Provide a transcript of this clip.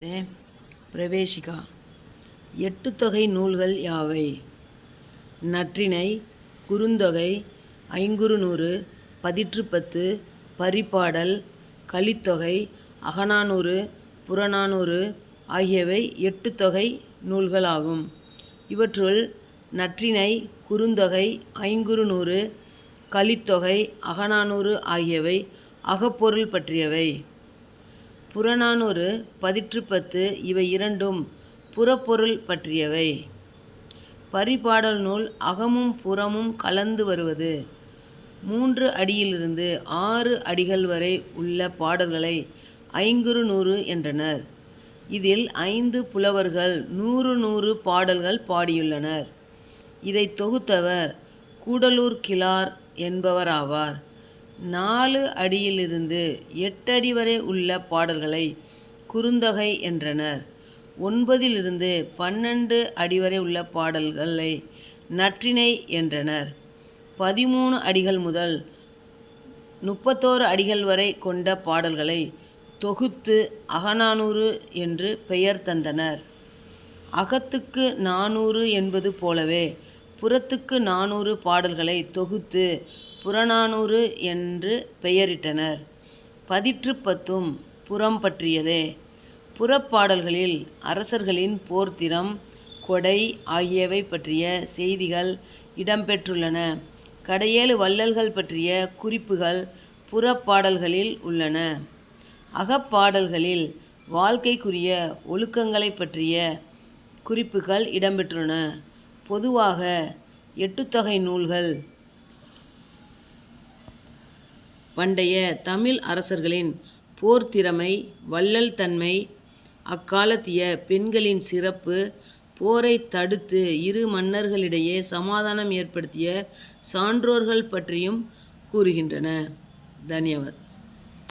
பிரவேசிகா. எட்டுத்தொகை நூல்கள் யாவை? நற்றிணை, குறுந்தொகை, ஐங்குறுநூறு, பதிற்றுப்பத்து, பரிபாடல், கலித்தொகை, அகநானூறு, புறநானூறு ஆகியவை எட்டுத்தொகை நூல்களாகும். இவற்றுள் நற்றிணை, குறுந்தொகை, ஐங்குறுநூறு, கலித்தொகை, அகநானூறு ஆகியவை அகப்பொருள் பற்றியவை. புறநானூறு, பதிற்றுப்பத்து இவை இரண்டும் புறப்பொருள் பற்றியவை. பரிபாடல் நூல் அகமும் புறமும் கலந்து வருவது. 3 அடியிலிருந்து 6 அடிகள் வரை உள்ள பாடல்களை ஐங்குறுநூறு என்றனர். இதில் 5 புலவர்கள் 100 பாடல்கள் பாடியுள்ளனர். இதை தொகுத்தவர் கூடலூர் கிழார் என்பவராவார். 4 அடியிலிருந்து 8 அடி வரை உள்ள பாடல்களை குறுந்தொகை என்றனர். 9 12 அடி வரை உள்ள பாடல்களை நற்றிணை என்றனர். 13 அடிகள் முதல் 31 அடிகள் வரை கொண்ட பாடல்களை தொகுத்து அகநானூறு என்று பெயர் தந்தனர். அகத்துக்கு 400 என்பது போலவே புறத்துக்கு 400 பாடல்களை தொகுத்து புறநானூறு என்று பெயரிட்டனர். பதிற்றுப்பத்தும் புறம் பற்றியதே. புறப்பாடல்களில் அரசர்களின் போர்த்திறம், கொடை ஆகியவை பற்றிய செய்திகள் இடம்பெற்றுள்ளன. கடையேழு வள்ளல்கள் பற்றிய குறிப்புகள் புறப்பாடல்களில் உள்ளன. அகப்பாடல்களில் வாழ்க்கைக்குரிய ஒழுக்கங்களை பற்றிய குறிப்புகள் இடம்பெற்றுள்ளன. பொதுவாக எட்டுத்தொகை நூல்கள் பண்டைய தமிழ் அரசர்களின் போர்த்திறமை, வள்ளல் தன்மை, அக்காலத்திய பெண்களின் சிறப்பு, போரை தடுத்து இரு மன்னர்களிடையே சமாதானம் ஏற்படுத்திய சான்றோர்கள் பற்றியும் கூறுகின்றன. தன்யவாத்.